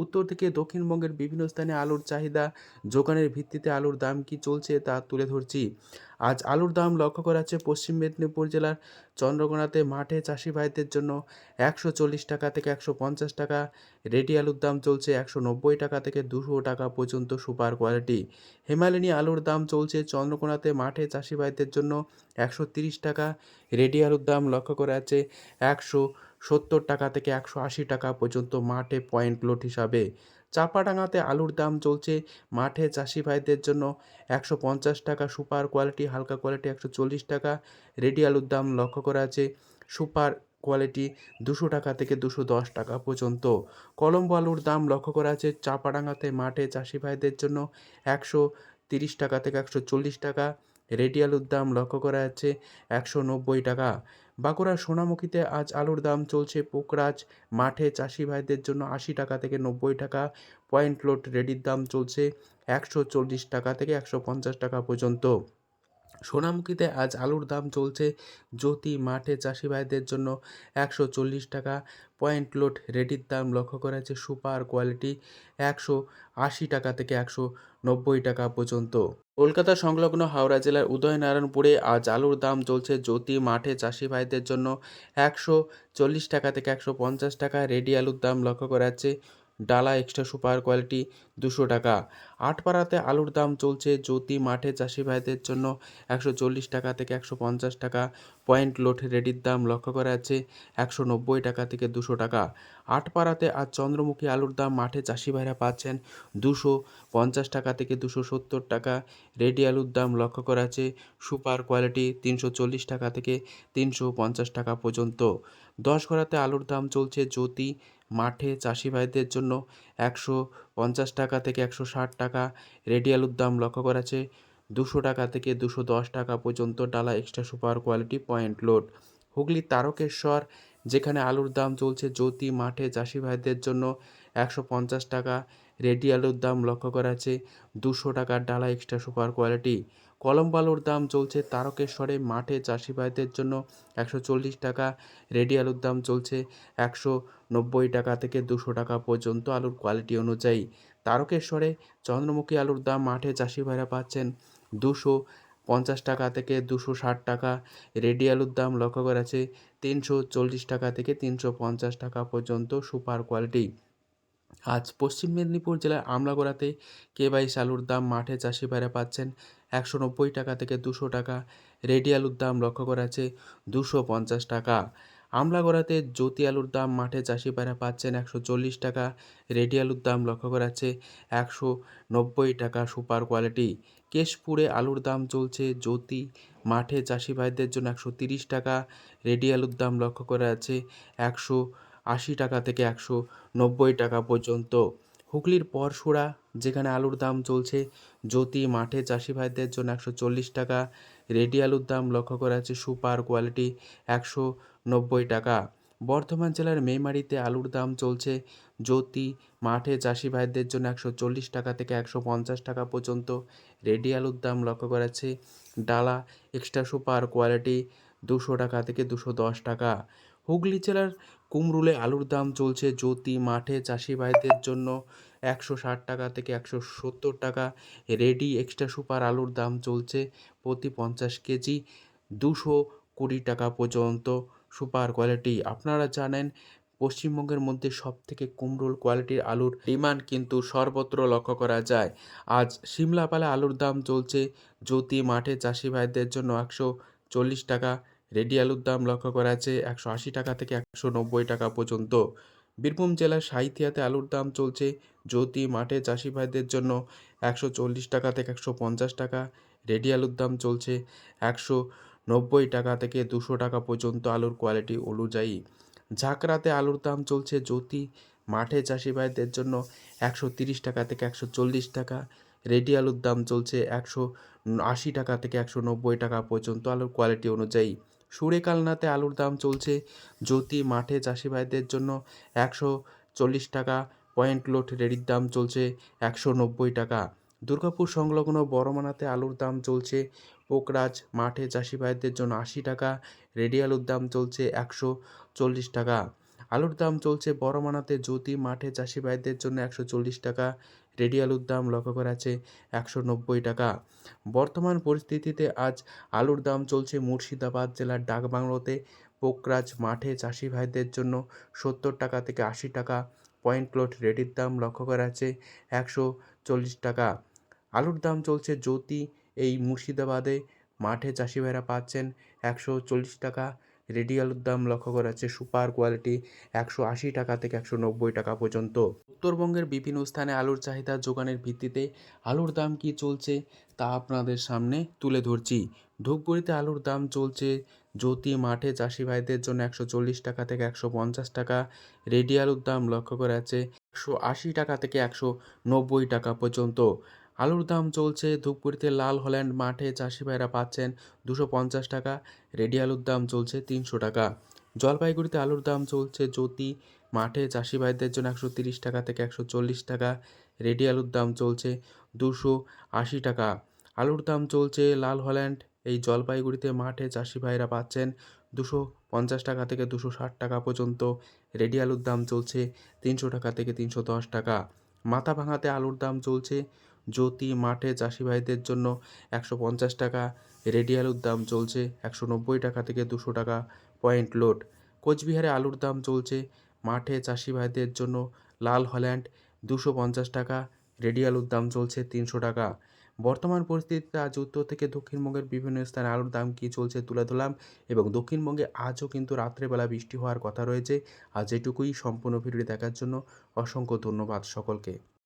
উত্তর থেকে দক্ষিণবঙ্গের বিভিন্ন স্থানে আলুর চাহিদা যোগানের ভিত্তিতে আলুর দাম কি চলছে তা তুলে ধরছি। আজ আলুর দাম লক্ষ্য করা যাচ্ছে পশ্চিম মেদিনীপুর জেলার চন্দ্রকোনাতে মাঠে চাষি ভাইদের জন্য ১৪০ টাকা থেকে ১৫০ টাকা। রেডি আলুর দাম চলছে ১৯০ টাকা থেকে ২০০ টাকা পর্যন্ত সুপার কোয়ালিটি। হিমালয়ানি আলুর দাম চলছে চন্দ্রকোনাতে মাঠে চাষি ভাইদের জন্য ১৩০ টাকা। রেডি আলুর দাম লক্ষ্য করা যাচ্ছে ১৭০ টাকা থেকে ১৮০ টাকা পর্যন্ত মাঠে পয়েন্ট লোড হিসাবে। চাপাডাঙ্গাতে আলুর দাম চলছে মাঠে চাষি ভাইদের জন্য ১৫০ টাকা, সুপার কোয়ালিটি, হালকা কোয়ালিটি ১৪০ টাকা। রেডি আলুর দাম লক্ষ্য করা আছে সুপার কোয়ালিটি ২০০ টাকা থেকে ২১০ টাকা পর্যন্ত। কলম্বো আলুর দাম লক্ষ্য করা আছে চাপাডাঙ্গাতে মাঠে চাষি ভাইদের জন্য ১৩০ টাকা থেকে ১৪০ টাকা। রেডি আলুর দাম লক্ষ্য করা যাচ্ছে ১৯০ টাকা। বাঁকুড়ার সোনামুখীতে আজ আলুর দাম চলছে পোকরাজ মাঠে চাষি ভাইদের জন্য ৮০ টাকা থেকে ৯০ টাকা। পয়েন্ট লোড রেডির দাম চলছে ১৪০ টাকা থেকে ১৫০ টাকা পর্যন্ত। সোনামুখীতে আজ আলুর দাম চলছে জ্যোতি মাঠে চাষি ভাইদের জন্য ১৪০ টাকা। পয়েন্ট লোড রেডির দাম লক্ষ্য করা যাচ্ছে সুপার কোয়ালিটি ১৮০ টাকা থেকে ১৯০ টাকা পর্যন্ত। কলকাতা সংলগ্ন হাওড়া জেলার উদয়নারায়ণপুরে আজ আলুর দাম চলছে জ্যোতি মাঠে চাষি ভাইদের জন্য ১৪০ টাকা থেকে ১৫০ টাকা। রেডি আলুর দাম লক্ষ্য করা যাচ্ছে ডালা এক্সট্রা সুপার কোয়ালিটি ২০০ টাকা। আটপাড়াতে আলুর দাম চলছে জ্যোতি মাঠে চাষি ভাইদের জন্য ১৪০ টাকা থেকে ১৫০ টাকা। পয়েন্ট লোড রেডির দাম লক্ষ্য করা যাচ্ছে ১৯০ টাকা থেকে ২০০ টাকা। আটপাড়াতে আজ চন্দ্রমুখী আলুর দাম মাঠে চাষি ভাইরা পাচ্ছেন ২৫০ টাকা থেকে ২৭০ টাকা। রেডি আলুর দাম লক্ষ্য করা যাচ্ছে সুপার কোয়ালিটি ৩৪০ টাকা থেকে ৩৫০ টাকা পর্যন্ত। দশঘরাতে আলুর দাম চলছে জ্যোতি মাঠে চাষি ভাইদের জন্য ১৫০ টাকা থেকে ১৬০ টাকা। রেডি আলুর দাম লক্ষ্য করা যাচ্ছে ২০০ টাকা থেকে ২১০ টাকা পর্যন্ত ডালা extra super quality point load. হুগলির তারকেশ্বর যেখানে আলুর দাম চলছে জ্যোতি মাঠে চাষি ভাইদের জন্য ১৫০ টাকা। রেডি আলুর দাম লক্ষ্য করা যাচ্ছে ২০০ টাকার ডালা এক্সট্রা সুপার কোয়ালিটি। কলম্বো আলুর দাম চলছে তারকেশ্বরে মাঠে চাষি ভাইদের জন্য ১৪০ টাকা। রেডি আলুর দাম চলছে ১৯০ টাকা থেকে ২০০ টাকা পর্যন্ত আলুর কোয়ালিটি অনুযায়ী। তারকেশ্বরে চন্দ্রমুখী আলুর দাম মাঠে চাষি ভাইরা পাচ্ছেন ২৫০ টাকা থেকে ২৬০ টাকা। রেডি আলুর দাম লক্ষ্য করা আছে ৩৪০ টাকা থেকে ৩৫০ টাকা পর্যন্ত সুপার কোয়ালিটি। আজ পশ্চিম মেদিনীপুর জেলার আমলাগোড়াতে কে-22 আলুর দাম মাঠে চাষি ভাইরা পাচ্ছেন ১৯০ টাকা থেকে ২০০ টাকা। রেডি আলুর দাম লক্ষ্য করা আছে ২৫০ টাকা। আমলাগোড়াতে জ্যোতি আলুর দাম মাঠে চাষি ভাইরা পাচ্ছেন ১৪০ টাকা। রেডি আলুর দাম লক্ষ্য করা আছে ১৯০ টাকা সুপার কোয়ালিটি। কেশপুরে আলুর দাম চলছে জ্যোতি মাঠে চাষি ভাইদের জন্য ১৩০ টাকা। রেডি আলুর দাম লক্ষ্য করা আছে ১৮০ টাকা থেকে ১৯০ টাকা পর্যন্ত। হুগলির পরশুরা যেখানে আলুর দাম চলছে জ্যোতি মাঠে চাষি ভাইদের জন্য ১৪০ টাকা। রেডি আলুর দাম লক্ষ্য করা আছে সুপার কোয়ালিটি ১৯০ টাকা। বর্ধমান জেলার মেমারিতে আলুর দাম চলছে জ্যোতি মাঠে চাষি ভাইদের জন্য ১৪০ টাকা থেকে ১৫০ টাকা পর্যন্ত। রেডি আলুর দাম লক্ষ্য করা আছে ডালা এক্সট্রা সুপার কোয়ালিটি ২০০ টাকা থেকে ২১০ টাকা। হুগলি জেলার কুমরুলে আলুর দাম চলছে জ্যোতি মাঠে চাষি ভাইদের জন্য ১৬০ টাকা থেকে ১৭০ টাকা। রেডি এক্সট্রা সুপার আলুর দাম চলছে প্রতি ৫০ কেজি ২২০ টাকা পর্যন্ত সুপার কোয়ালিটি। আপনারা জানেন পশ্চিমবঙ্গের মধ্যে সবথেকে কুমরুল কোয়ালিটির আলুর ডিমান্ড কিন্তু সর্বত্র লক্ষ্য করা যায়। আজ সিমলাপালে আলুর দাম চলছে জ্যোতি মাঠে চাষি ভাইদের জন্য ১৪০ টাকা। রেডি আলুর দাম লক্ষ্য করা আছে ১৮০ টাকা থেকে ১৯০ টাকা পর্যন্ত। বীরভূম জেলার সাঁইথিয়াতে আলুর দাম চলছে জ্যোতি মাঠে চাষি ভাইদের জন্য ১৪০ টাকা থেকে ১৫০ টাকা। রেডি আলুর দাম চলছে ১৯০ টাকা থেকে ২০০ টাকা পর্যন্ত আলুর কোয়ালিটি অনুযায়ী। ঝাঁকড়াতে আলুর দাম চলছে জ্যোতি মাঠে চাষি ভাইদের জন্য ১৩০ টাকা থেকে ১৪০ টাকা। রেডি আলুর দাম চলছে ১৮০ টাকা থেকে ১৯০ টাকা পর্যন্ত আলুর কোয়ালিটি অনুযায়ী। সুরেকালনাতে আলুর দাম চলছে জ্যোতি মাঠে চাষি ভাইদের জন্য ১৪০ টাকা। পয়েন্ট লোড রেডির দাম চলছে ১৯০ টাকা। দুর্গাপুর সংলগ্ন বড়মানাতে আলুর দাম চলছে পোকরাজ মাঠে চাষি ভাইদের জন্য ৮০ টাকা। রেডি আলুর দাম চলছে ১৪০ টাকা। আলুর দাম চলছে বড়মানাতে জ্যোতি মাঠে চাষি ভাইদের জন্য 140 টাকা, রেডি আলুর দাম লক্ষ্য করা যাচ্ছে 190 টাকা। বর্তমান পরিস্থিতিতে আজ আলুর দাম চলছে মুর্শিদাবাদ জেলার ডাকবাংলোতে পোকরাজ মাঠে চাষি ভাইদের জন্য 70 টাকা থেকে 80 টাকা, পয়েন্ট লোড রেডির দাম লক্ষ্য করা যাচ্ছে 140 টাকা। আলুর দাম চলছে জ্যোতি এই মুর্শিদাবাদে মাঠে চাষি ভাইরা পাচ্ছেন 140 টাকা, রেডি আলুর দাম লক্ষ্য করা যাচ্ছে সুপার কোয়ালিটি 180 টাকা থেকে 190 টাকা পর্যন্ত। উত্তরবঙ্গের বিভিন্ন স্থানে আলুর চাহিদা যোগানের ভিত্তিতে আলুর দাম কী চলছে তা আপনাদের সামনে তুলে ধরছি। ধূপগুড়িতে আলুর দাম চলছে জ্যোতি মাঠে চাষি ভাইদের জন্য 140 টাকা থেকে 150 টাকা, রেডি আলুর দাম লক্ষ্য করা যাচ্ছে 180 টাকা থেকে 190 টাকা পর্যন্ত। আলুর দাম চলছে ধূপগুড়িতে লাল হল্যান্ড মাঠে চাষি ভাইরা পাচ্ছেন 250 টাকা, রেডি আলুর দাম চলছে 300 টাকা। জলপাইগুড়িতে আলুর দাম চলছে জ্যোতি মাঠে চাষি ভাইদের জন্য 130 টাকা থেকে 140 টাকা, রেডি আলুর দাম চলছে 280 টাকা। আলুর দাম চলছে লাল হল্যান্ড এই জলপাইগুড়িতে মাঠে চাষি ভাইরা পাচ্ছেন 250 টাকা থেকে 260 টাকা পর্যন্ত, রেডি আলুর দাম চলছে 300 টাকা থেকে 310 টাকা। মাথাভাঙাতে আলুর দাম চলছে জ্যোতি মাঠে চাষি ভাইদের জন্য 150 টাকা, রেডি আলুর দাম চলছে 190 টাকা থেকে 200 টাকা, পয়েন্ট লোড। কোচবিহারে আলুর দাম চলছে মাঠে চাষি ভাইদের জন্য লাল হল্যান্ড 250 টাকা, রেডি আলুর দাম চলছে 300 টাকা। বর্তমান পরিস্থিতিতে আজ উত্তর থেকে দক্ষিণবঙ্গের বিভিন্ন স্থানে আলুর দাম কী চলছে তুলে ধরলাম, এবং দক্ষিণবঙ্গে আজও কিন্তু রাত্রেবেলা বৃষ্টি হওয়ার কথা রয়েছে। আজ এটুকুই। সম্পূর্ণ ভিডিওটি দেখার জন্য অসংখ্য ধন্যবাদ সকলকে।